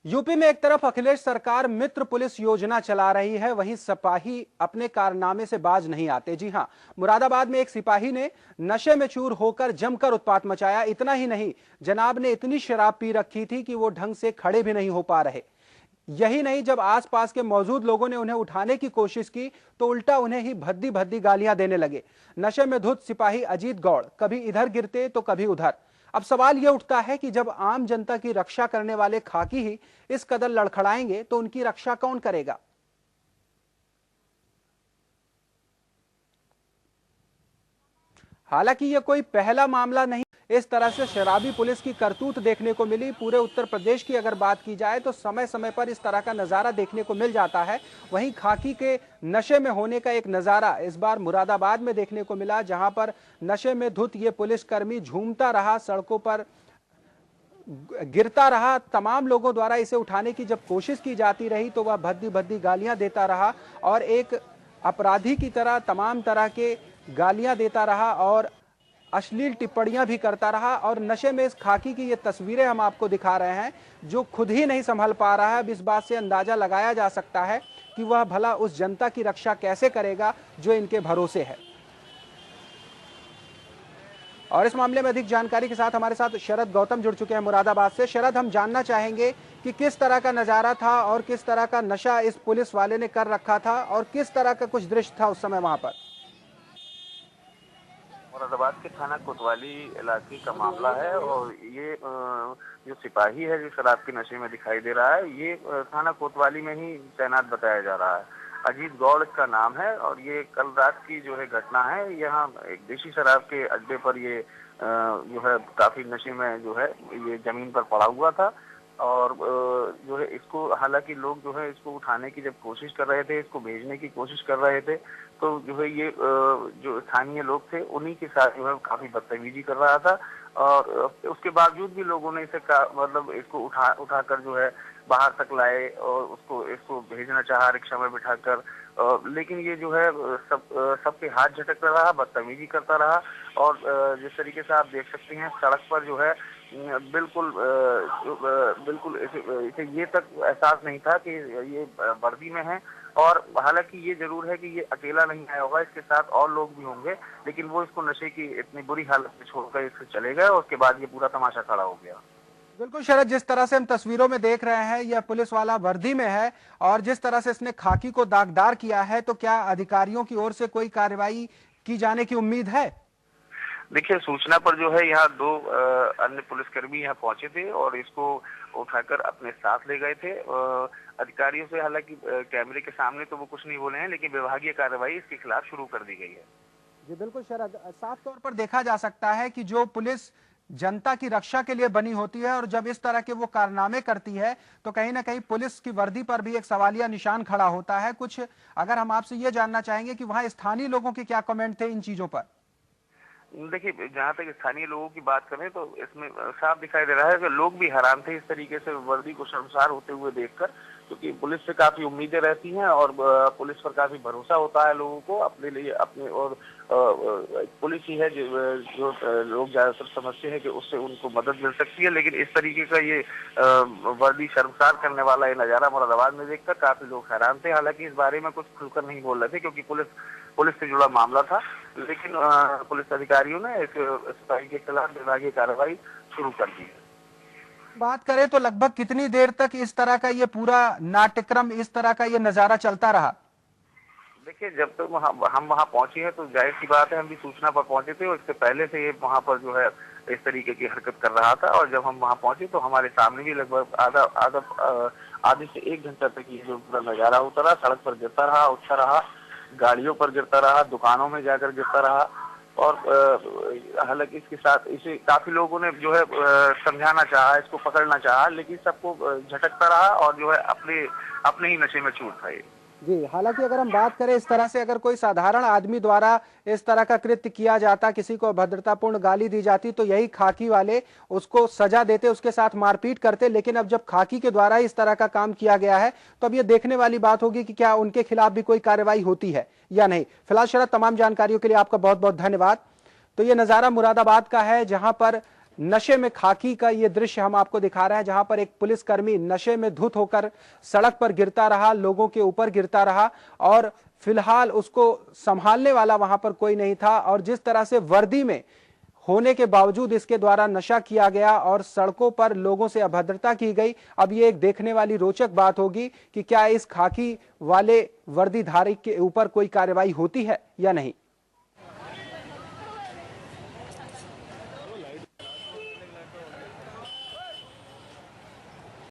UP में एक तरफ अखिलेश सरकार मित्र पुलिस योजना चला रही है, वहीं सिपाही अपने कारनामे से बाज नहीं आते। जी हां, मुरादाबाद में एक सिपाही ने नशे में चूर होकर जमकर उत्पात मचाया। इतना ही नहीं, जनाब ने इतनी शराब पी रखी थी कि वो ढंग से खड़े भी नहीं हो पा रहे। यही नहीं, जब आसपास के मौजूद लोगों ने उन्हें उठाने की कोशिश की तो उल्टा उन्हें ही भद्दी भद्दी गालियां देने लगे। नशे में धुत सिपाही अजीत गौड़ कभी इधर गिरते तो कभी उधर। अब सवाल यह उठता है कि जब आम जनता की रक्षा करने वाले खाकी ही इस कदर लड़खड़ाएंगे तो उनकी रक्षा कौन करेगा। हालांकि यह कोई पहला मामला नहीं, इस तरह से शराबी पुलिस की करतूत देखने को मिली। पूरे उत्तर प्रदेश की अगर बात की जाए तो समय समय पर इस तरह का नजारा देखने को मिल जाता है। वहीं खाकी के नशे में होने का एक नजारा इस बार मुरादाबाद में देखने को मिला, जहां पर नशे में धुत ये पुलिसकर्मी झूमता रहा, सड़कों पर गिरता रहा। तमाम लोगों द्वारा इसे उठाने की जब कोशिश की जाती रही तो वह भद्दी भद्दी गालियां देता रहा और एक अपराधी की तरह तमाम तरह के गालियां देता रहा और अश्लील टिप्पणियां भी करता रहा। और नशे में इस खाकी की ये तस्वीरें हम आपको दिखा रहे हैं, जो खुद ही नहीं संभल पा रहा है। अब इस बात से अंदाजा लगाया जा सकता है कि वह भला उस जनता की रक्षा कैसे करेगा जो इनके भरोसे है। और इस मामले में अधिक जानकारी के साथ हमारे साथ शरद गौतम जुड़ चुके हैं मुरादाबाद से। शरद, हम जानना चाहेंगे कि किस तरह का नजारा था और किस तरह का नशा इस पुलिस वाले ने कर रखा था और किस तरह का कुछ दृश्य था उस समय वहां पर। मुरादाबाद के थाना कोतवाली इलाके का मामला है और ये जो सिपाही है जो शराब के नशे में दिखाई दे रहा है, ये थाना कोतवाली में ही तैनात बताया जा रहा है। अजीत गौड़ इसका नाम है और ये कल रात की जो है घटना है। यहाँ एक देशी शराब के अड्डे पर ये जो है काफी नशे में जो है ये जमीन पर पड़ा हुआ था और जो है इसको हालांकि लोग जो है इसको उठाने की जब कोशिश कर रहे थे, इसको भेजने की कोशिश कर रहे थे, तो जो है ये जो स्थानीय लोग थे उन्हीं के साथ जो है काफी बदतमीजी कर रहा था और उसके बावजूद भी लोगों ने इसे मतलब इसको उठाकर जो है बाहर तक लाए और इसको भेजना चाहा रिक्शा में बिठाकर, लेकिन ये जो है सबके हाथ झटकता रहा, बदतमीजी करता रहा। और जिस तरीके से आप देख सकते हैं सड़क पर जो है बिल्कुल इसे ये तक एहसास नहीं था कि ये वर्दी में है। और हालांकि ये जरूर है कि ये अकेला नहीं आया होगा, इसके साथ और लोग भी होंगे, लेकिन वो इसको नशे की इतनी बुरी हालत में छोड़कर इससे चले गए और उसके बाद ये पूरा तमाशा खड़ा हो गया। बिल्कुल शरद, जिस तरह से हम तस्वीरों में देख रहे हैं यह पुलिस वाला वर्दी में है और जिस तरह से इसने खाकी को दागदार किया है, तो क्या अधिकारियों की ओर से कोई कार्रवाई की जाने की उम्मीद है? देखिए, सूचना पर जो है यहाँ दो अन्य पुलिसकर्मी यहाँ पहुंचे थे और इसको उठाकर अपने साथ ले गए थे। अधिकारियों से हालांकि कैमरे के सामने तो वो कुछ नहीं बोले हैं, लेकिन विभागीय कार्रवाई इसके खिलाफ शुरू कर दी गई है। जी बिल्कुल शरद, साफ तौर पर देखा जा सकता है कि जो पुलिस जनता की रक्षा के लिए बनी होती है और जब इस तरह के वो कारनामे करती है तो कहीं ना कहीं पुलिस की वर्दी पर भी एक सवालिया निशान खड़ा होता है। कुछ अगर हम आपसे ये जानना चाहेंगे कि वहां स्थानीय लोगों के क्या कमेंट थे इन चीजों पर? देखिए, जहाँ तक स्थानीय लोगों की बात करें तो इसमें साफ दिखाई दे रहा है कि लोग भी हैरान थे इस तरीके से वर्दी को शर्मसार होते हुए देखकर, क्योंकि पुलिस से काफी उम्मीदें रहती हैं और पुलिस पर काफी भरोसा होता है लोगों को अपने लिए अपने। और पुलिस ही है जो लोग ज्यादातर समझते हैं कि उससे उनको मदद मिल सकती है, लेकिन इस तरीके का ये वर्दी शर्मसार करने वाला ये नजारा मुरादाबाद में देखकर काफी लोग हैरान थे। हालांकि इस बारे में कुछ खुलकर नहीं बोल रहे थे क्योंकि पुलिस से जुड़ा मामला था, लेकिन पुलिस अधिकारियों ने इस सिपाही के खिलाफ विभागीय कार्रवाई शुरू कर दी है। बात करें तो लगभग कितनी देर तक इस तरह का ये पूरा नाट्यक्रम, इस तरह का ये नजारा चलता रहा? देखिए, जब तक हम वहाँ पहुंचे हैं तो जाहिर सी बात है हम भी सूचना पर पहुंचे थे और इससे पहले से ये वहाँ पर जो है इस तरीके की हरकत कर रहा था। और जब हम वहाँ पहुंचे तो हमारे सामने भी लगभग आधे से 1 घंटा तक ये जो पूरा नजारा होता रहा। सड़क पर गिरता रहा, उठता रहा, गाड़ियों पर गिरता रहा, दुकानों में जाकर गिरता रहा। और हालांकि इसके साथ इसे काफी लोगों ने जो है समझाना चाहा, इसको पकड़ना चाहा, लेकिन सबको झटकता रहा और जो है अपने ही नशे में चूर था ये। जी, हालांकि अगर हम बात करें इस तरह से अगर कोई साधारण आदमी द्वारा इस तरह का कृत्य किया जाता, किसी को अभद्रतापूर्ण गाली दी जाती, तो यही खाकी वाले उसको सजा देते, उसके साथ मारपीट करते। लेकिन अब जब खाकी के द्वारा इस तरह का काम किया गया है तो अब ये देखने वाली बात होगी कि क्या उनके खिलाफ भी कोई कार्रवाई होती है या नहीं। फिलहाल शरद, तमाम जानकारियों के लिए आपका बहुत बहुत धन्यवाद। तो ये नजारा मुरादाबाद का है जहां पर नशे में खाकी का ये दृश्य हम आपको दिखा रहे हैं, जहां पर एक पुलिसकर्मी नशे में धुत होकर सड़क पर गिरता रहा, लोगों के ऊपर गिरता रहा और फिलहाल उसको संभालने वाला वहां पर कोई नहीं था। और जिस तरह से वर्दी में होने के बावजूद इसके द्वारा नशा किया गया और सड़कों पर लोगों से अभद्रता की गई, अब ये एक देखने वाली रोचक बात होगी कि क्या इस खाकी वाले वर्दीधारी के ऊपर कोई कार्रवाई होती है या नहीं।